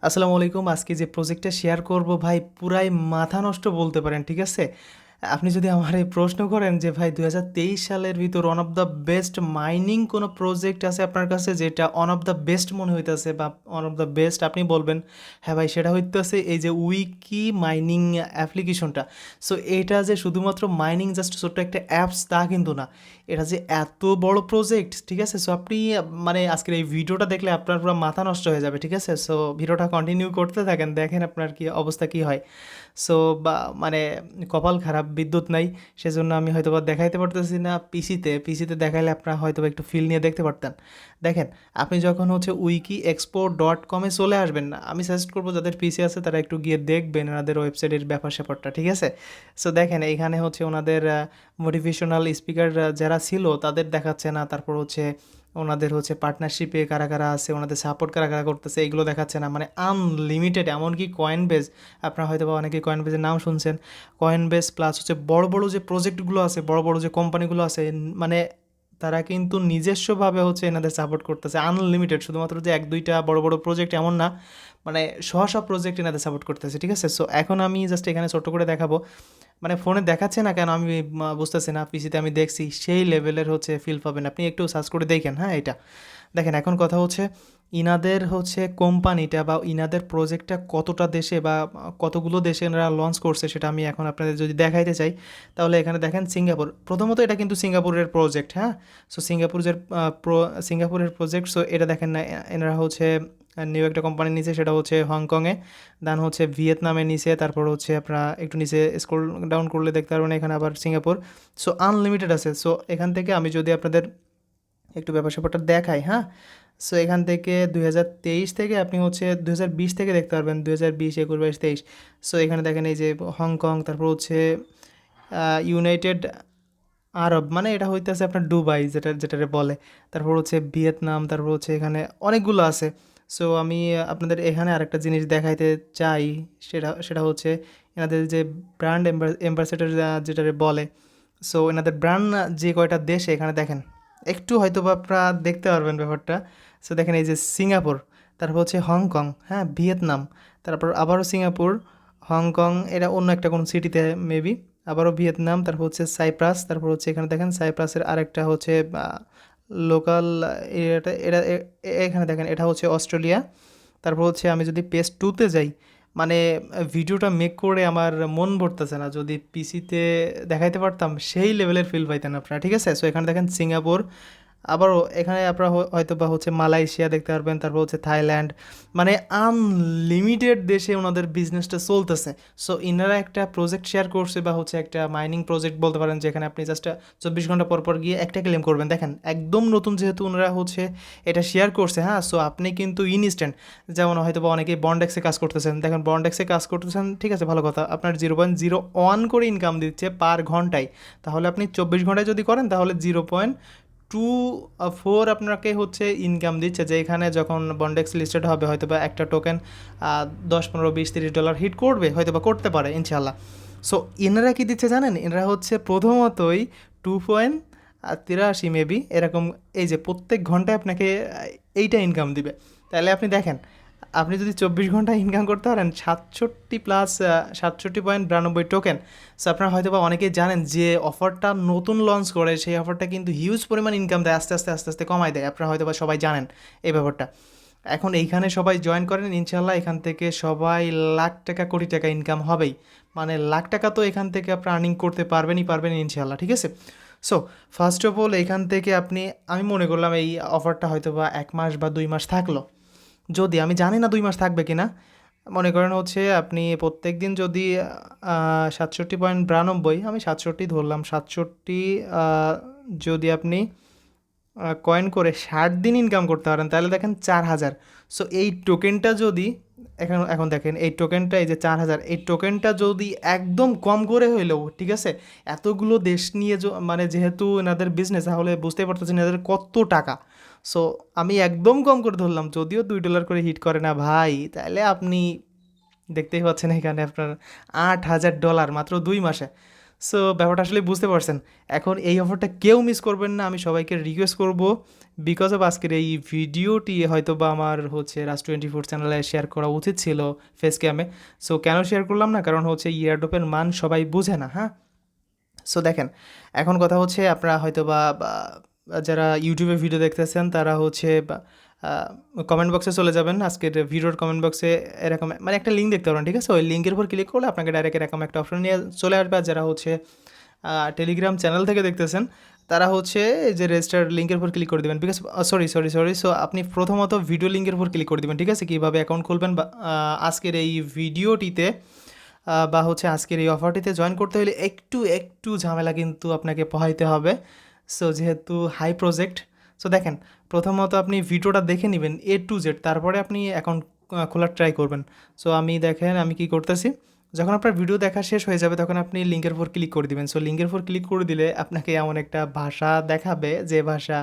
আসসালামু আলাইকুম। আজকে যে প্রজেক্টটা শেয়ার করব ভাই পুরাই মাথা নষ্ট বলতে পারেন, ঠিক আছে? আপনি যদি আমারে প্রশ্ন করেন যে ভাই ২০২৩ সালের ভিতর one of the best mining কোনো প্রজেক্ট আছে আপনার কাছে যেটা ওয়ান অফ দ্য বেস্ট মনে হইতেছে বা ওয়ান অফ দ্য বেস্ট আপনি বলবেন, হ্যাঁ ভাই সেটা হইতেছে এই যে উইকি মাইনিং অ্যাপ্লিকেশনটা। সো এটা যে শুধুমাত্র মাইনিং জাস্ট ছোট্ট একটা অ্যাপস তা কিন্তু না, এটা যে এত বড় প্রজেক্ট, ঠিক আছে? সো আপনি মানে আজকের এই ভিডিওটা দেখলে আপনার পুরো মাথা নষ্ট হয়ে যাবে, ঠিক আছে? সো ভিডিওটা কন্টিনিউ করতে থাকেন, দেখেন আপনার কি অবস্থা কি হয়। সো বা মানে কপাল খারাপ, বিদ্যুৎ নাই, সেজন্য আমি হয়তোবা দেখাইতে পারতেছি না পিসিতে দেখাইলে আপনারা হয়তোবা একটু ফিল নিয়ে দেখতে পারতেন। দেখেন, আপনি যখন হচ্ছে উইকি এক্সপো ডট কমে চলে আসবেন না, আমি সাজেস্ট করবো যাদের পিসি আছে তারা একটু গিয়ে দেখবেন ওনাদের ওয়েবসাইটের ব্যাপার স্যাপারটা, ঠিক আছে? সো দেখেন এইখানে হচ্ছে ওনাদের মোটিভেশনাল স্পিকার যারা ছিল তাদের দেখাচ্ছে না, তারপর হচ্ছে ওনাদের হচ্ছে পার্টনারশিপে কারা কারা আছে, ওনাদের সাপোর্ট কারা কারা করতেছে এগুলো দেখাচ্ছে না, মানে আনলিমিটেড। এমনকি কয়েন বেস, আপনারা হয়তো বা অনেকে কয়েন বেসের নাম শুনছেন, কয়েন বেস প্লাস হচ্ছে বড় বড় যে প্রজেক্টগুলো আছে, বড় বড় যে কোম্পানিগুলো আছে, মানে তারা কিন্তু নিজস্বভাবে হচ্ছে এনাদের সাপোর্ট করতেছে আনলিমিটেড। শুধুমাত্র যে এক দুইটা বড় বড় প্রজেক্ট এমন না, মানে সব প্রজেক্ট এনাদের সাপোর্ট করতেছে, ঠিক আছে? সো এখন আমি জাস্ট এখানে ছোট্ট করে দেখাবো, মানে ফোনে দেখাচ্ছে না কেন আমি বুঝতেছি না, পিসিতে আমি দেখছি সেই লেভেলের হচ্ছে ফিল পাবেন, আপনি একটু সার্চ করে দেখেন। হ্যাঁ, এটা দেখেন। এখন কথা হচ্ছে ইনাদের হচ্ছে কোম্পানিটা বা ইনাদের প্রজেক্টটা কতটা দেশে বা কতগুলো দেশে এনারা লঞ্চ করছে সেটা আমি এখন আপনাদের যদি দেখাইতে চাই, তাহলে এখানে দেখেন সিঙ্গাপুর। প্রথমত এটা কিন্তু সিঙ্গাপুরের প্রজেক্ট, হ্যাঁ। সো সিঙ্গাপুরের প্রজেক্ট। সো এটা দেখেন না, এনারা হচ্ছে নিউ একটা কোম্পানি নিচে, সেটা হচ্ছে হংকংয়ে, দেন হচ্ছে ভিয়েতনামে নিচে, তারপর হচ্ছে আপনারা একটু নিচে স্ক্রল ডাউন করলে দেখতে পারবেন এখানে আবার সিঙ্গাপুর। সো আনলিমিটেড আছে। সো এখান থেকে আমি যদি আপনাদের একটু ব্যাপার স্যাপারটা দেখাই, হ্যাঁ। সো এখান থেকে ২০২৩ থেকে আপনি হচ্ছে ২০২০ থেকে দেখতে পারবেন, ২০২০, ২১, ২২, ২৩। সো এখানে দেখেন এই যে হংকং, তারপর হচ্ছে ইউনাইটেড আরব, মানে এটা হইতেছে আপনার দুবাই যেটারে বলে, তারপর হচ্ছে ভিয়েতনাম, তারপর হচ্ছে এখানে অনেকগুলো আছে। সো আমি আপনাদের এখানে আরেকটা জিনিস দেখাইতে চাই, সেটা হচ্ছে এনাদের যে ব্র্যান্ড অ্যাম্বাসেডর যেটারে বলে। সো এনাদের ব্র্যান্ড যে কয়টা দেশে এখানে দেখেন, একটু হয়তো বা আপনারা দেখতে পারবেন ব্যাপারটা। সো দেখেন এই যে সিঙ্গাপুর, তারপর হচ্ছে হংকং, হ্যাঁ, ভিয়েতনাম, তারপর আবারও সিঙ্গাপুর, হংকং, এটা অন্য একটা কোনো সিটিতে মেবি, আবারও ভিয়েতনাম, তারপর হচ্ছে সাইপ্রাস, তারপর হচ্ছে এখানে দেখেন সাইপ্রাসের আরেকটা হচ্ছে লোকাল, এটা এটা এখানে দেখেন এটা হচ্ছে অস্ট্রেলিয়া। তারপর হচ্ছে আমি যদি পেজ টুতে যাই, মানে ভিডিওটা মেক করে আমার মন ভরতেছে না, যদি পিসিতে দেখাইতে পারতাম সেই লেভেলের ফিল পাইতেন আপনারা, ঠিক আছে? সো এখানে দেখেন সিঙ্গাপুর, আবারও এখানে আপনারা হয়তো বা হচ্ছে মালয়েশিয়া দেখতে পারবেন, তারপর হচ্ছে থাইল্যান্ড, মানে আনলিমিটেড দেশে ওনাদের বিজনেসটা চলতেছে। সো ইনারা একটা প্রজেক্ট শেয়ার করছে বা হচ্ছে একটা মাইনিং প্রজেক্ট বলতে পারেন, যেখানে আপনি জাস্ট 24 ঘন্টা পর পর গিয়ে একটা ক্লেম করবেন। দেখেন একদম নতুন যেহেতু ওনারা হচ্ছে এটা শেয়ার করছে, হ্যাঁ। সো আপনি কিন্তু ইনস্ট্যান্ট, যেমন হয়তো বা অনেকেই বন্ডেক্সে কাজ করতেছেন, দেখেন বন্ডেক্সে কাজ করতেছেন, ঠিক আছে, ভালো কথা, আপনার 0.01 করে ইনকাম দিচ্ছে পার ঘন্টায়। তাহলে আপনি 24 ঘন্টায় যদি করেন তাহলে 0.24 আপনাকে হচ্ছে ইনকাম দিচ্ছে, যে এখানে যখন বন্ডেক্স লিস্টেড হবে হয়তো বা একটা টোকেন 10, 15, 20, 30 ডলার হিট করবে, হয়তো বা করতে পারে ইনশাল্লাহ। সো এনারা কি দিচ্ছে জানেন, এনারা হচ্ছে প্রথমতই 2.83 মেবি এরকম, এই যে প্রত্যেক ঘন্টায় আপনাকে এইটা ইনকাম দিবে। তাহলে আপনি দেখেন, আপনি যদি 24 ঘন্টা ইনকাম করতে পারেন 67+67.92 টোকেন। সো আপনারা হয়তো বা অনেকেই জানেন যে অফারটা নতুন লঞ্চ করে, সেই অফারটা কিন্তু হিউজ পরিমাণ ইনকাম দেয়, আস্তে আস্তে আস্তে আস্তে কমায় দেয়, আপনারা হয়তো বা সবাই জানেন এই ব্যাপারটা। এখন এইখানে সবাই জয়েন করেন, ইনশাল্লাহ এখান থেকে সবাই লাখ টাকা কোটি টাকা ইনকাম হবেই, মানে লাখ টাকা তো এখান থেকে আপনি আর্নিং করতে পারবেন ইনশাল্লাহ, ঠিক আছে? সো ফার্স্ট অফ অল এখান থেকে আপনি, আমি মনে করলাম এই অফারটা হয়তো বা 1 মাস বা 2 মাস থাকলো, যদি, আমি জানি না 2 মাস থাকবে কি না, মনে করেন হচ্ছে আপনি প্রত্যেক দিন যদি 67.92, আমি 67 ধরলাম, 67 যদি আপনি কয়েন করে 60 দিন ইনকাম করতে পারেন তাহলে দেখেন 4,000। সো এই টোকেনটা যদি, এখন এখন দেখেন এই টোকেনটা, এই যে 4,000, এই টোকেনটা যদি একদম কম করে হইলেও, ঠিক আছে, এতগুলো দেশ নিয়ে মানে যেহেতু এনাদের বিজনেস, তাহলে বুঝতেই পারতেছেন এনাদের কত টাকা। সো আমি একদম কম করে ধরলাম, যদিও $2 করে হিট করে না ভাই, তাহলে আপনি দেখতেই পাচ্ছেন এখানে আপনার $8,000 মাত্র 2 মাসে। সো ব্যাপারটা আসলে বুঝতে পারছেন। এখন এই অফারটা কেউ মিস করবেন না, আমি সবাইকে রিকোয়েস্ট করব। বিকজ অফ আজকের এই ভিডিওটি হয়তো বা আমার হচ্ছে রাজ 24 চ্যানেলে শেয়ার করা উচিত ছিল ফেস ক্যামে। সো কেন শেয়ার করলাম না, কারণ হচ্ছে ইয়ারড্রপের মান সবাই বুঝে না, হ্যাঁ। সো দেখেন, এখন কথা হচ্ছে আপনারা হয়তো বা যারা ইউটিউবে ভিডিও দেখতেছেন তারা হচ্ছে কমেন্ট বক্সে চলে যাবেন, আজকের ভিডিওর কমেন্ট বক্সে এরকম মানে একটা লিঙ্ক দেখতে পারেন, ঠিক আছে। ওই লিঙ্কের উপর ক্লিক করলে আপনাকে ডাইরেক্ট এরকম একটা অপশন নিয়ে চলে আসবে। আর যারা হচ্ছে টেলিগ্রাম চ্যানেল থেকে দেখতেছেন তারা হচ্ছে এই যে রেজিস্টার লিঙ্কের উপর ক্লিক করে দেবেন। বিকজ সরি, সো আপনি প্রথমত ভিডিও লিঙ্কের উপর ক্লিক করে দেবেন, ঠিক আছে, কীভাবে অ্যাকাউন্ট খুলবেন। বা আজকের এই ভিডিওটিতে বা হচ্ছে আজকের এই অফারটিতে জয়েন করতে হলে একটু ঝামেলা কিন্তু আপনাকে পোহাইতে হবে। সো যেহেতু হাই প্রজেক্ট, সো দেখেন, প্রথমত আপনি ভিডিওটা দেখে নেবেন A to Z, তারপরে আপনি অ্যাকাউন্ট খোলার ট্রাই করবেন। সো দেখেন আমি কি করতেছি, যখন আপনার ভিডিও দেখা শেষ হয়ে যাবে তখন আপনি লিঙ্কের উপর ক্লিক করে দিবেন। সো লিঙ্কের উপর ক্লিক করে দিলে আপনাকে এমন একটা ভাষা দেখাবে, যে ভাষা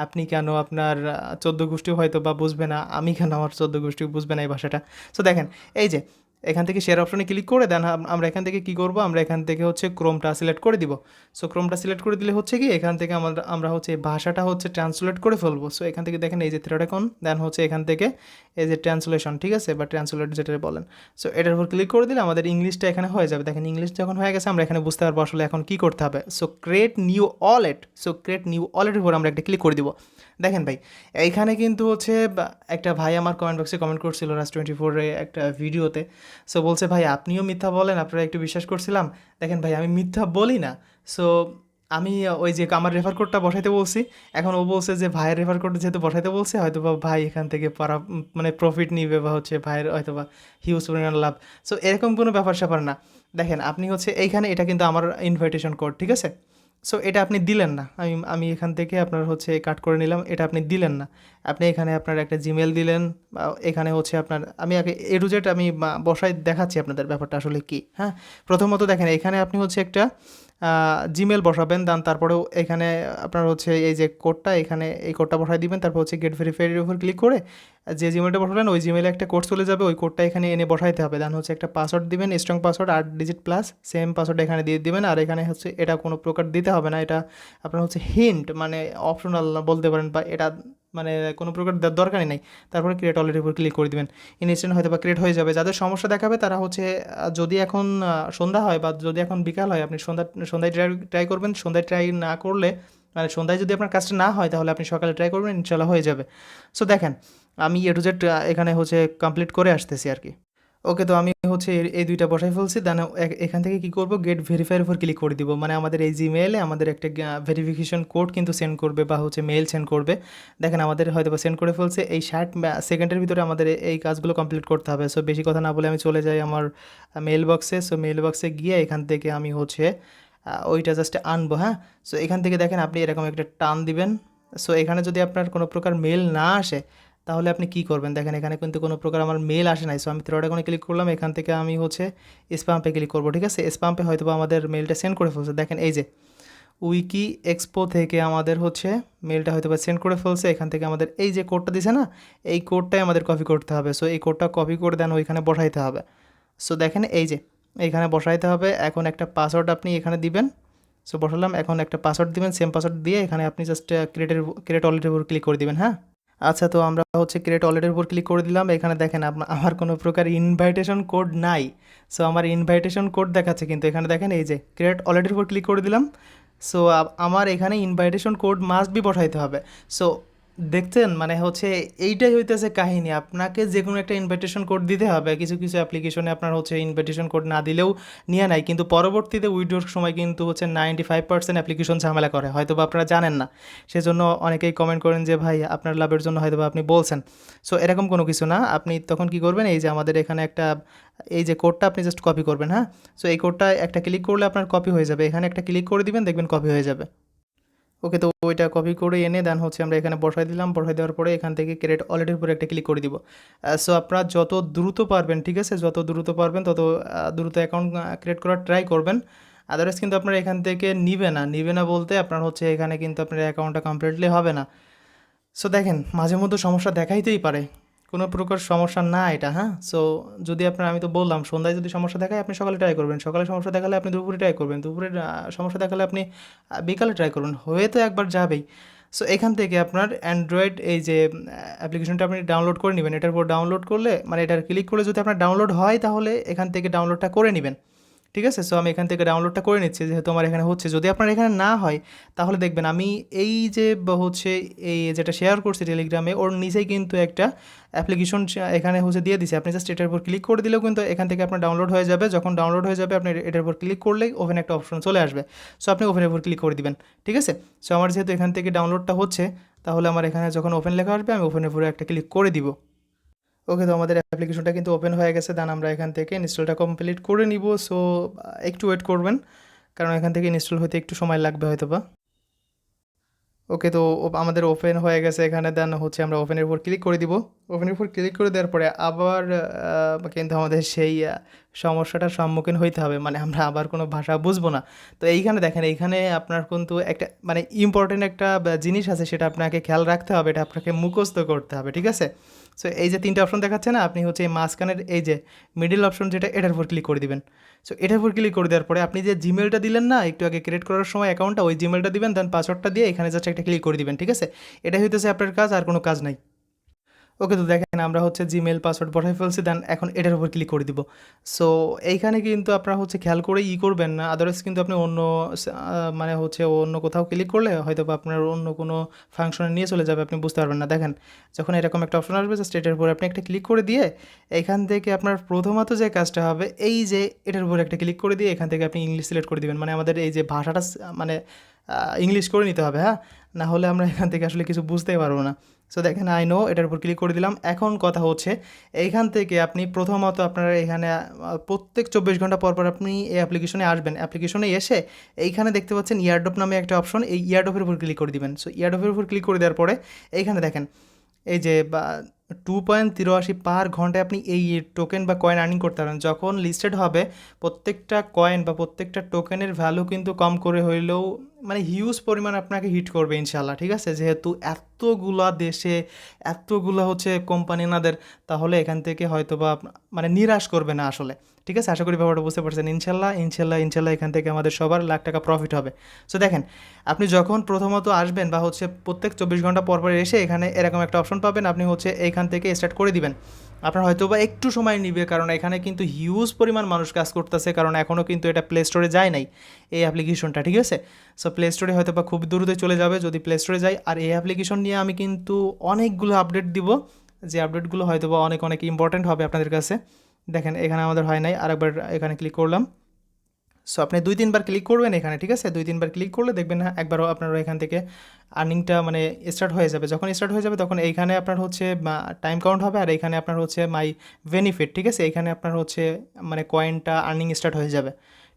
আপনি কেন আপনার 14 গোষ্ঠীও হয়তো বা বুঝবে না, আমি কেন আমার 14 গোষ্ঠীও বুঝবে না এই ভাষাটা। সো দেখেন, এই যে এখান থেকে শেয়ার অপশনে ক্লিক করে দেন, আমরা এখান থেকে কি করব, আমরা এখান থেকে হচ্ছে ক্রোমটা সিলেক্ট করে দিব। সো ক্রোমটা সিলেক্ট করে দিলে হচ্ছে কি, এখান থেকে আমরা হচ্ছে ভাষাটা হচ্ছে ট্রান্সলেট করে ফেলবো। সো এখান থেকে দেখেন এই যে থ্রেড আইকন, দেন হচ্ছে এখান থেকে এই যে ট্রান্সলেশন, ঠিক আছে, বা ট্রান্সলেট যেটা বলেন। সো এটার উপর ক্লিক করে দিলে আমাদের ইংলিশটা এখানে হয়ে যাবে। দেখেন ইংলিশ যখন হয়ে গেছে আমরা এখানে বুঝতে পারবো আসলে এখন কি করতে হবে। So create new wallet, so create new ওয়ালেটের উপর আমরা একটা ক্লিক করে দিব। দেখেন ভাই, এইখানে কিন্তু হচ্ছে একটা ভাই আমার কমেন্ট বক্সে কমেন্ট করছিল রাজ 24 একটা ভিডিওতে। সো বলছে ভাই আপনিও মিথ্যা বলেন, আপনারা একটু বিশ্বাস করছিলাম। দেখেন ভাই, আমি মিথ্যা বলি না। সো আমি ওই যে আমার রেফার কোডটা বসাইতে বলছি, এখন ও বলছে যে ভাইয়ের রেফার কোড যেহেতু বসাইতে বলছে, হয়তো বা ভাই এখান থেকে মানে প্রফিট নিবে, বা হচ্ছে ভাইয়ের হয়তো বা হিউজ পরিমাণ লাভ। সো এরকম কোনো ব্যাপার স্যাপার না। দেখেন আপনি হচ্ছে এইখানে, এটা কিন্তু আমার ইনভাইটেশন কোড, ঠিক আছে। সো এটা আপনি দিলেন না, আমি এখান থেকে আপনার হচ্ছে কাট করে নিলাম, এটা আপনি দিলেন না। আপনি এখানে আপনার একটা জিমেল দিলেন, বা এখানে হচ্ছে আপনার, আমি আগে A to Z আমি বসাই দেখাচ্ছি আপনাদের ব্যাপারটা আসলে কি, হ্যাঁ। প্রথমত দেখেন এখানে আপনি হচ্ছে একটা জিমেল বসাবেন, দেন তারপরেও এখানে আপনার হচ্ছে এই যে কোডটা, এখানে এই কোডটা বসাই দিবেন। তারপর হচ্ছে গেট ভেরিফাইডের উপর ক্লিক করে যে জিমেলটা বসালেন ওই জিমেলে একটা কোড চলে যাবে, ওই কোডটা এখানে এনে বসাইতে হবে। দেন হচ্ছে একটা পাসওয়ার্ড দিবেন, strong password 8 digit plus, same password এখানে দিয়ে দিবেন। আর এখানে হচ্ছে এটা কোনো প্রকার দিতে হবে না, এটা আপনার হচ্ছে হিন্ট মানে অপশনাল বলতে পারেন, বা এটা মানে কোনো প্রকার দরকারই নাই। তারপরে ক্রিয়েট অলরেডির উপর ক্লিক করে দিবেন, ইনস্ট্যান্ট হয়তো বা ক্রিয়েট হয়ে যাবে। যাদের সমস্যা দেখাবে তারা হচ্ছে যদি এখন সন্ধ্যা হয় বা যদি এখন বিকাল হয়, আপনি সন্ধ্যায় ট্রাই করবেন। সন্ধ্যায় ট্রাই না করলে, মানে সন্ধ্যায় যদি আপনার কাজটা না হয়, তাহলে আপনি সকালে ট্রাই করবেন, ইনশাল্লাহ হয়ে যাবে। সো দেখেন, আমি A to Z এখানে হচ্ছে কমপ্লিট করে আসতেছি আর কি। ওকে, তো আমি হচ্ছে এই দুইটা বসাই ফেলছি। দেন এখান থেকে কি করব, গেট ভেরিফাইয়ের উপর ক্লিক করে দিব। মানে আমাদের এই জিমেইলে আমাদের একটা ভেরিফিকেশন কোড কিন্তু সেন্ড করবে, বা হচ্ছে মেইল সেন্ড করবে। দেখেন আমাদের হয়তো বা সেন্ড করে ফেলছে, এই 60 সেকেন্ডের ভিতরে আমাদের এই কাজগুলো কমপ্লিট করতে হবে। সো বেশি কথা না বলে আমি চলে যাই আমার মেইল বক্সে। সো মেইল বক্সে গিয়ে এখান থেকে আমি হচ্ছে ওইটা জাস্ট আনবো, হ্যাঁ। সো এখান থেকে দেখেন আপনি এরকম একটা টান দিবেন। সো এখানে যদি আপনার কোনো প্রকার মেল না আসে, তাহলে আপনি কি করবেন, দেখেন এখানে কিন্তু কোনো প্রকার আমার মেল আসে নাই। সো আমি থ্রেড আইকনে ক্লিক করলাম, এখান থেকে আমি হচ্ছে স্প্যাম্পে ক্লিক করবো, ঠিক আছে। স্প্যাম্পে হয়তো বা আমাদের মেলটা সেন্ড করে ফেলছে। দেখেন এই যে উইকি এক্সপো থেকে আমাদের হচ্ছে মেলটা হয়তো বা সেন্ড করে ফেলছে। এখান থেকে আমাদের এই যে কোডটা দিছে না, এই কোডটাই আমাদের কপি করতে হবে। সো এই কোডটা কপি করে দেন ওইখানে বসাইতে হবে। সো দেখেন এই যে এইখানে বসাইতে হবে। এখন একটা পাসওয়ার্ড আপনি এখানে দিবেন। সো বসালাম, এখন একটা পাসওয়ার্ড দিবেন, সেম পাসওয়ার্ড দিয়ে এখানে আপনি জাস্ট ক্রিয়েট অলরেডির উপর ক্লিক করে দিবেন, হ্যাঁ। আচ্ছা, তো আমরা হচ্ছে ক্রিয়েট অলরেডির উপর ক্লিক করে দিলাম। এখানে দেখেন আমার কোনো প্রকার ইনভাইটেশন কোড নাই। সো আমার ইনভাইটেশন কোড দেখাচ্ছে, কিন্তু এখানে দেখেন এই যে ক্রিয়েট অলরেডির উপর ক্লিক করে দিলাম। সো আমার এখানে ইনভাইটেশন কোড মাস্ট বি পাঠাইতে হবে। সো দেখছেন, মানে হচ্ছে এইটাই হইতেছে কাহিনী, আপনাকে যে কোনো একটা ইনভাইটেশন কোড দিতে হবে। কিছু কিছু অ্যাপ্লিকেশনে আপনার হচ্ছে ইনভাইটেশন কোড না দিলেও নিয়ে নেয়, কিন্তু পরবর্তীতে উইড্রোর সময় কিন্তু হচ্ছে 95% অ্যাপ্লিকেশন ঝামেলা করে, হয়তো বা আপনারা জানেন না। সেজন্য অনেকেই কমেন্ট করেন যে ভাই আপনার লাভের জন্য হয়তো বা আপনি বলছেন। সো এরকম কোনো কিছু না, আপনি তখন কি করবেন, এই যে আমাদের এখানে একটা এই যে কোডটা আপনি জাস্ট কপি করবেন, হ্যাঁ। সো এই কোডটা একটা ক্লিক করলে আপনার কপি হয়ে যাবে, এখানে একটা ক্লিক করে দিবেন, দেখবেন কপি হয়ে যাবে। ওকে, তো ওইটা কপি করে এনে দেন হচ্ছে আমরা এখানে বসাই দিলাম। বসাই দেওয়ার পরে এখান থেকে ক্রিয়েট অলরেডির উপরে একটা ক্লিক করে দিব। সো আপনারা যত দ্রুত পারবেন, ঠিক আছে, যত দ্রুত পারবেন তত দ্রুত অ্যাকাউন্ট ক্রিয়েট করার ট্রাই করবেন। আদারওয়াইজ কিন্তু আপনার এখান থেকে নিবে না বলতে আপনার হচ্ছে এখানে কিন্তু আপনার অ্যাকাউন্টটা কমপ্লিটলি হবে না। সো দেখেন মাঝে মধ্যে সমস্যা দেখাইতেই পারে। কোনো প্রকার সমস্যা না এটা, হ্যাঁ? সো যদি আপনার, আমি তো বললাম সন্ধ্যায় যদি সমস্যা দেখায় আপনি সকালে ট্রাই করবেন, সকালে সমস্যা দেখালে আপনি দুপুরে ট্রাই করবেন, দুপুরে সমস্যা দেখালে আপনি বিকালে ট্রাই করবেন, হয়ে তো একবার যাবেই। সো এখান থেকে আপনার অ্যান্ড্রয়েড এই যে অ্যাপ্লিকেশনটা আপনি ডাউনলোড করে নেবেন, এটার উপর ডাউনলোড করলে মানে এটার ক্লিক করলে যদি আপনার ডাউনলোড হয় তাহলে এখান থেকে ডাউনলোডটা করে নেবেন, ঠিক আছে? সো আমি এখান থেকে ডাউনলোডটা করে নিচ্ছি যেহেতু আমার এখানে হচ্ছে। যদি আপনার এখানে না হয় তাহলে দেখবেন আমি এই যে হচ্ছে এই যেটা শেয়ার করছি টেলিগ্রামে, ওর নিচেই কিন্তু একটা অ্যাপ্লিকেশন এখানে হচ্ছে দিয়ে দিছে। আপনি জাস্ট এটার উপর ক্লিক করে দিলেও কিন্তু এখান থেকে আপনার ডাউনলোড হয়ে যাবে। যখন ডাউনলোড হয়ে যাবে আপনি এটার উপর ক্লিক করলেই ওপেন একটা অপশন চলে আসবে। সো আপনি ওপেনের উপর ক্লিক করে দিবেন, ঠিক আছে? সো আমার যেহেতু এখান থেকে ডাউনলোডটা হচ্ছে, তাহলে আমার এখানে যখন ওপেন লেখা আসবে আমি ওপেনের উপরে একটা ক্লিক করে দিব। ওকে, তো আমাদের অ্যাপ্লিকেশনটা কিন্তু ওপেন হয়ে গেছে। দেন আমরা এখান থেকে ইনস্টলটা কমপ্লিট করে নিব। সো একটু ওয়েট করবেন, কারণ এখান থেকে ইনস্টল হতে একটু সময় লাগবে হয়তোবা। ওকে, তো আমাদের ওপেন হয়ে গেছে এখানে। দেন হচ্ছে আমরা ওপেনের উপর ক্লিক করে দিব। ওপেনের উপর ক্লিক করে দেওয়ার পরে আবার কিন্তু আমাদের সেই সমস্যাটার সম্মুখীন হইতে হবে, মানে আমরা আবার কোনো ভাষা বুঝবো না। তো এইখানে দেখেন, এইখানে আপনার কিন্তু একটা মানে ইম্পর্টেন্ট একটা জিনিস আছে, সেটা আপনাকে খেয়াল রাখতে হবে, এটা আপনাকে মুখস্থ করতে হবে, ঠিক আছে? সো এই যে তিনটা অপশন দেখাচ্ছে না, আপনি হচ্ছে এই মাঝখানের এই যে মিডিল অপশন যেটা, এটার উপর ক্লিক করে দিবেন। সো এটার উপর ক্লিক করে দেওয়ার পরে আপনি যে জিমেলটা দিলেন না একটু আগে ক্রিয়েট করার সময় অ্যাকাউন্টটা, ওই জিমেলটা দিবেন, দেন পাসওয়ার্ডটা দিয়ে এখানে জাস্ট একটা ক্লিক করে দিবেন, ঠিক আছে? এটাই হইতেছে আপনার কাজ, আর কোনো কাজ নাই। ওকে, তো দেখেন আমরা হচ্ছে জিমেল পাসওয়ার্ড বসাই ফেলছি, দেন এখন এটার উপর ক্লিক করে দিব। সো এইখানে কিন্তু আপনারা হচ্ছে খেয়াল করে করবেন না, আদারওয়াইজ কিন্তু আপনি অন্য মানে হচ্ছে অন্য কোথাও ক্লিক করলে হয়তো বা আপনার অন্য কোনো ফাংশনে নিয়ে চলে যাবে, আপনি বুঝতে পারবেন না। দেখেন যখন এরকম একটা অপশন আসবে জাস্ট এটার উপর আপনি একটা ক্লিক করে দিয়ে এখান থেকে আপনার প্রথমত যে কাজটা হবে এই যে এটার উপর একটা ক্লিক করে দিয়ে এখান থেকে আপনি ইংলিশ সিলেক্ট করে দিবেন, মানে আমাদের এই যে ভাষাটা মানে ইংলিশ করে নিতে হবে, হ্যাঁ? না হলে আমরা এখান থেকে আসলে কিছু বুঝতেই পারবো না। সো দেখেন আই নো, এটার উপর ক্লিক করে দিলাম। এখন কথা হচ্ছে এইখান থেকে আপনি প্রথমত আপনারা এখানে প্রত্যেক 24 ঘন্টা পর পর আপনি এই অ্যাপ্লিকেশনে আসবেন। অ্যাপ্লিকেশনে এসে এইখানে দেখতে পাচ্ছেন ইয়ারড্রপ নামে একটা অপশন, এই ইয়ারড্রপের উপর ক্লিক করে দিবেন। সো ইয়ারড্রপের উপর ক্লিক করে দেওয়ার পরে এইখানে দেখেন এই যে 2.83 পার ঘন্টায় আপনি এই টোকেন বা কয়েন আর্নিং করতে পারেন। যখন লিস্টেড হবে প্রত্যেকটা কয়েন বা প্রত্যেকটা টোকেনের ভ্যালু কিন্তু কম করে হইলেও মানে হিউজ পরিমাণ আপনাকে হিট করবে ইনশাল্লাহ, ঠিক আছে? যেহেতু এতগুলা দেশে এতগুলা হচ্ছে কোম্পানি এনাদের, তাহলে এখান থেকে হয়তো বা মানে নিরাশ করবে না আসলে, ঠিক আছে? আশা করি ব্যাপারটা বুঝতে পারছেন। ইনশাল্লাহ ইনশাল্লাহ ইনশাল্লাহ এখান থেকে আমাদের সবার লাখ টাকা প্রফিট হবে। সো দেখেন আপনি যখন প্রথমত আসবেন বা হচ্ছে প্রত্যেক 24 ঘন্টা পর পর এসে এখানে এরকম একটা অপশন পাবেন, আপনি হচ্ছে এইখান থেকে স্টার্ট করে দিবেন। আপনার হয়তো বা একটু সময় নিবে, কারণ এখানে কিন্তু হিউজ পরিমাণ মানুষ কাজ করতেছে, কারণ এখনও কিন্তু এটা প্লে স্টোরে যায় নাই এই অ্যাপ্লিকেশনটা, ঠিক আছে? সো প্লে স্টোরে হয়তো বা খুব দ্রুতই চলে যাবে যদি প্লে স্টোরে যায়। আর এই অ্যাপ্লিকেশন নিয়ে আমি কিন্তু অনেকগুলো আপডেট দিব, যে আপডেটগুলো হয়তো বা অনেক অনেক ইম্পর্ট্যান্ট হবে আপনাদের কাছে। দেখেন এখানে আমাদের হয় নাই, আরেকবার এখানে ক্লিক করলাম। সো আপনি 2-3 বার ক্লিক করবেন এখানে, ঠিক আছে? 2-3 বার ক্লিক করলে দেখবেন না একবারও আপনারা এখান থেকে আর্নিংটা মানে স্টার্ট হয়ে যাবে। যখন স্টার্ট হয়ে যাবে তখন এইখানে আপনার হচ্ছে টাইম কাউন্ট হবে, আর এইখানে আপনার হচ্ছে মাই বেনিফিট, ঠিক আছে? এইখানে আপনার হচ্ছে মানে কয়েনটা আর্নিং স্টার্ট হয়ে যাবে,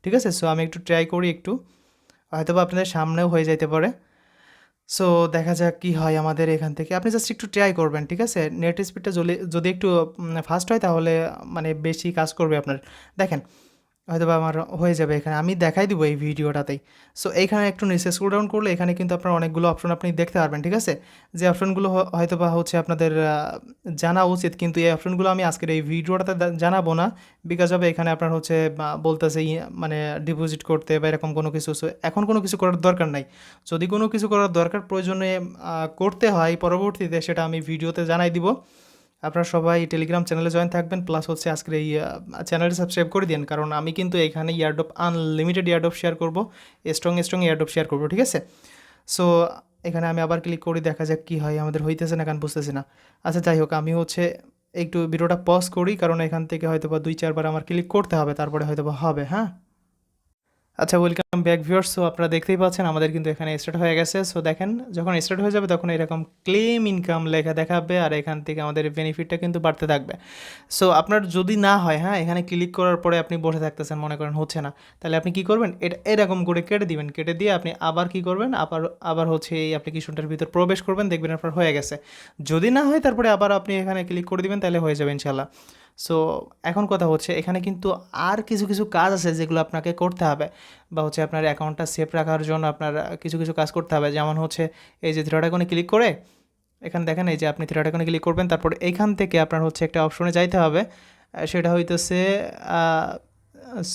ঠিক আছে? সো আমি একটু ট্রাই করি, একটু হয়তো বা আপনাদের সামনেও হয়ে যাইতে পারে। সো দেখা যাক কি হয় আমাদের এখান থেকে। আপনি জাস্ট একটু ট্রাই করবেন, ঠিক আছে? নেট স্পিডটা যদি একটু ফাস্ট হয় তাহলে মানে বেশি কাজ করবে আপনার। দেখেন হয়তোবা আমার হয়ে যাবে এখানে, আমি দেখাই দিব এই ভিডিওটাতেই। সো এইখানে একটু নিচে স্ক্রল ডাউন করলে এখানে কিন্তু আপনার অনেকগুলো অপশন আপনি দেখতে পারবেন, ঠিক আছে? যে অপশনগুলো হয়তোবা হচ্ছে আপনাদের জানা উচিত, কিন্তু এই অপশনগুলো আমি আজকের এই ভিডিওটাতে জানাবো না। বিকজ অফ এখানে আপনার হচ্ছে বলতেছে মানে ডিপোজিট করতে বা এরকম কোনো কিছু। সো এখন কোনো কিছু করার দরকার নাই। যদি কোনো কিছু করার দরকার প্রয়োজনে করতে হয় পরবর্তীতে, সেটা আমি ভিডিওতে জানাই দিব। আপনারা সবাই টেলিগ্রাম চ্যানেলে জয়েন থাকবেন, প্লাস হচ্ছে আজকের এই চ্যানেলটি সাবস্ক্রাইব করে দিন, কারণ আমি কিন্তু এখানে ইয়ারড্রপ আনলিমিটেড ইয়ারড্রপ শেয়ার করব, স্ট্রং স্ট্রং ইয়ারড্রপ শেয়ার করব, ঠিক আছে? সো এখানে আমি আবার ক্লিক করি, দেখা যাক কী হয়। আমাদের হইতেছে না কারণ বুঝতেছি না। আচ্ছা যাই হোক, আমি হচ্ছে একটু ভিডিওটা পজ করি, কারণ এখান থেকে হয়তো বা 2-4 বার আমার ক্লিক করতে হবে, তারপরে হয়তো বা হবে, হ্যাঁ? আচ্ছা, ওয়েলকাম ব্যাক ভিউয়ার্স। সো আপনারা দেখতেই পাচ্ছেন আমাদের কিন্তু এখানে স্টার্ট হয়ে গেছে। সো দেখেন যখন স্টার্ট হয়ে যাবে তখন এরকম ক্লেম ইনকাম লেখা দেখাবে, আর এখান থেকে আমাদের বেনিফিটটা কিন্তু বাড়তে থাকবে। সো আপনার যদি না হয়, হ্যাঁ, এখানে ক্লিক করার পরে আপনি বসে থাকতেছেন, মনে করেন হচ্ছে না, তাহলে আপনি কি করবেন, এটা এরকম করে কেটে দিবেন। কেটে দিয়ে আপনি আবার কি করবেন, আবার আবার হচ্ছে এই অ্যাপ্লিকেশনটার ভিতর প্রবেশ করবেন, দেখবেন আপনার হয়ে গেছে। যদি না হয় তারপরে আবার আপনি এখানে ক্লিক করে দিবেন, তাহলে হয়ে যাবে ইনশাল্লাহ। সো এখন কথা হচ্ছে এখানে কিন্তু আর কিছু কিছু কাজ আছে যেগুলো আপনাকে করতে হবে, বা হচ্ছে আপনার অ্যাকাউন্টটা সেফ রাখার জন্য আপনার কিছু কিছু কাজ করতে হবে। যেমন হচ্ছে এই যে থ্রি ডট আইকনে ক্লিক করে এখানে দেখেন এই যে আপনি থ্রি ডট আইকনে ক্লিক করবেন, তারপর এইখান থেকে আপনার হচ্ছে একটা অপশনে যাইতে হবে, সেটা হইতেছে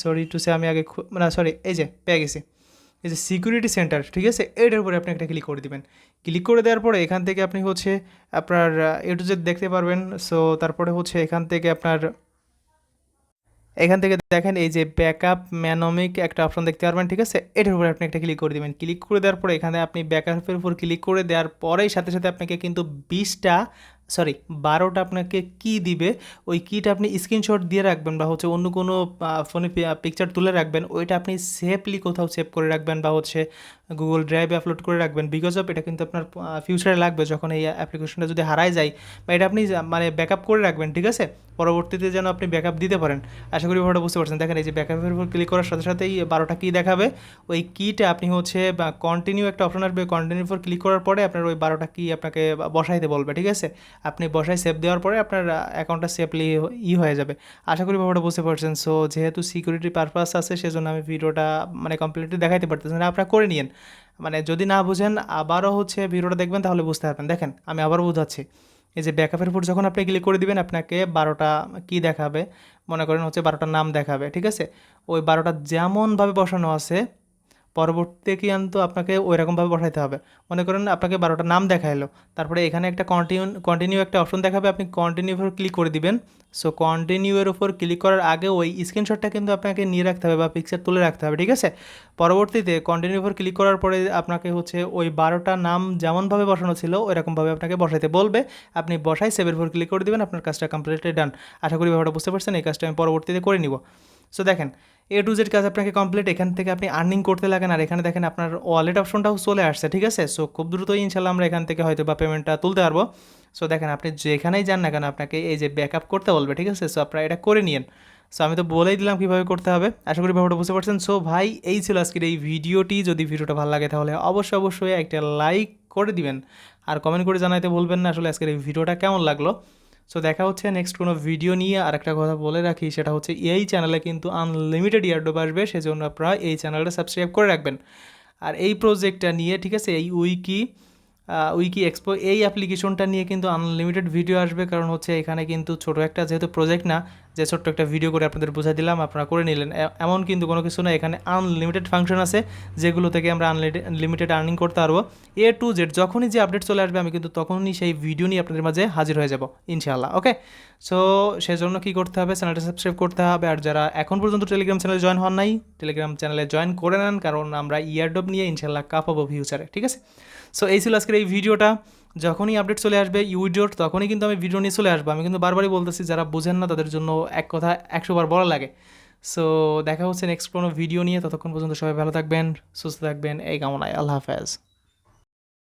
সরি টু সে আমি আগে না সরি এই যে পেয়ে গেছি, এই যে সিকিউরিটি সেন্টার, ঠিক আছে, এটার উপরে আপনি একটা ক্লিক করে দিবেন। ক্লিক করে দেওয়ার পরে এখান থেকে আপনি হচ্ছে আপনার এ টু জেড দেখতে পারবেন। সো তারপরে হচ্ছে এখান থেকে আপনার এখান থেকে দেখেন এই যে ব্যাকআপ ম্যানমিক একটা অপশন দেখতে পারবেন, ঠিক আছে, এটার উপরে আপনি একটা ক্লিক করে দিবেন। ক্লিক করে দেওয়ার পরে এখানে আপনি ব্যাকআপের উপর ক্লিক করে দেওয়ার পরেই সাথে সাথে আপনাকে কিন্তু 20টা সরি 12টা আপনাকে কি দিবে, ওই কিটা আপনি স্ক্রিনশট দিয়ে রাখবেন বা হচ্ছে অন্য কোনো ফোনে পিকচার তুলে রাখবেন, ওইটা আপনি সেফলি কোথাও সেভ করে রাখবেন বা হচ্ছে গুগল ড্রাইভে আপলোড করে রাখবেন। বিকজ অফ এটা কিন্তু আপনার ফিউচারে লাগবে, যখন এই অ্যাপ্লিকেশনটা যদি হারায় যায় বা এটা আপনি মানে ব্যাকআপ করে রাখবেন, ঠিক আছে, পরবর্তীতে যেন আপনি ব্যাকআপ দিতে পারেন। আশা করি ব্যাপারটা বুঝতে পারছেন। দেখেন এই যে ব্যাকআপের উপর ক্লিক করার সাথে সাথেই 12টা কি দেখাবে, ওই কিটা আপনি হচ্ছে বা কন্টিনিউ একটা অপশন আসবে, কন্টিনিউর উপর ক্লিক করার পরে আপনার ওই 12টা কি আপনাকে বসাইতে বলবে, ঠিক আছে, আপনি বসায় সেভ দেওয়ার পরে আপনার অ্যাকাউন্টটা সেফলি হয়ে যাবে। আশা করি ব্যাপারটা বুঝতে পারছেন। সো যেহেতু সিকিউরিটি পারপাস আছে সেজন্য আমি ভিডিওটা মানে কমপ্লিটলি দেখাইতে পারতেছি না, আপনারা করে নিন। মানে যদি না বুঝেন আবারও হচ্ছে ভিডিওটা দেখবেন তাহলে বুঝতে পারবেন। দেখেন আমি আবারও বোঝাচ্ছি, এই যে ব্যাকআপের উপর যখন আপনি ক্লিক করে দিবেন আপনাকে 12টা কি দেখাবে, মনে করেন হচ্ছে 12টার নাম দেখাবে, ঠিক আছে, ওই 12টা যেমনভাবে বসানো আছে পরবর্তীতে কিন্তু আপনাকে ওই রকমভাবে বসাইতে হবে। মনে করেন আপনাকে 12টা নাম দেখাইলো, তারপরে এখানে একটা কন্টিনিউ একটা অপশন দেখাবে, আপনি কন্টিনিউর উপর ক্লিক করে দিবেন। সো কন্টিনিউয়ের উপর ক্লিক করার আগে ওই স্ক্রিনশটটা কিন্তু আপনাকে নিয়ে রাখতে হবে বা পিকচার তুলে রাখতে হবে, ঠিক আছে। পরবর্তীতে কন্টিনিউর উপর ক্লিক করার পরে আপনাকে হচ্ছে ওই 12টা নাম যেমনভাবে বসানো ছিল ওইরকমভাবে আপনাকে বসাইতে বলবে, আপনি বসাই সেভের উপর ক্লিক করে দেবেন, আপনার কাজটা কমপ্লিটলি ডান। আশা করি ব্যাপারটা বুঝতে পারছেন, এই কাজটা আমি পরবর্তীতে করে নিব। সো দেখেন এ টু জেড কাজ আপনাকে কমপ্লিট, এখান থেকে আপনি আর্নিং করতে লাগেন, আর এখানে দেখেন আপনার ওয়ালেট অপশনটাও চলে আসছে, ঠিক আছে। সো খুব দ্রুতই ইনশাল্লাহ আমরা এখান থেকে হয়তো বা পেমেন্টটা তুলতে পারবো। সো দেখেন আপনি যেখানেই যান না কেন আপনাকে এই যে ব্যাকআপ করতে বলবে, ঠিক আছে, সো আপনারা এটা করে নিন। সো আমি তো বলেই দিলাম কীভাবে করতে হবে, আশা করি ব্যাপারটা বুঝতে পারছেন। সো ভাই এই ছিল আজকের এই ভিডিওটি, যদি ভিডিওটা ভালো লাগে তাহলে অবশ্যই অবশ্যই একটা লাইক করে দিবেন, আর কমেন্ট করে জানাইতে ভুলবেন না আসলে আজকের এই ভিডিওটা কেমন লাগলো। সো দেখা হচ্ছে নেক্সট কোনো ভিডিও নিয়ে। আর একটা কথা বলে রাখি, সেটা হচ্ছে এই চ্যানেলে কিন্তু আনলিমিটেড ইয়ারড্রপ আসবে, সেজন্য আপনারা এই চ্যানেলটা সাবস্ক্রাইব করে রাখবেন। আর এই প্রজেক্টটা নিয়ে, ঠিক আছে, এই উইকি এক্সপো এই অ্যাপ্লিকেশনটা নিয়ে কিন্তু আনলিমিটেড ভিডিও আসবে, কারণ হচ্ছে এখানে কিন্তু ছোটো একটা যেহেতু প্রজেক্ট না যে ছোট্ট একটা ভিডিও করে আপনাদের বোঝাই দিলাম আপনারা করে নিলেন, এমন কিন্তু কোনো কিছু না। এখানে আনলিমিটেড ফাংশন আছে যেগুলো থেকে আমরা আনলিমিটেড আর্নিং করতে পারবো। এ টু জেড যখনই যে আপডেট চলে আসবে আমি কিন্তু তখনই সেই ভিডিও নিয়ে আপনাদের মাঝে হাজির হয়ে যাব ইনশাআল্লাহ। ওকে, সো সেজন্য কী করতে হবে, চ্যানেলটা সাবস্ক্রাইব করতে হবে। আর যারা এখন পর্যন্ত টেলিগ্রাম চ্যানেলে জয়েন হন নাই, টেলিগ্রাম চ্যানেলে জয়েন করে নেন, কারণ আমরা ইয়ারড্রপ নিয়ে ইনশাআল্লাহ কাঁপাবো ফিউচারে, ঠিক আছে। সো এই ছিল আজকের এই ভিডিওটা, যখনই আপডেট চলে আসবে ইউডিওর তখনই কিন্তু আমি ভিডিও নিয়ে চলে আসবো। আমি কিন্তু বারবারই বলতেছি, যারা বুঝেন না তাদের জন্য এক কথা 100 বার বলা লাগে। সো দেখা হচ্ছে নেক্সট কোনো ভিডিও নিয়ে, ততক্ষণ পর্যন্ত সবাই ভালো থাকবেন, সুস্থ থাকবেন, এই কামনায়। আল্লাহ হাফেজ।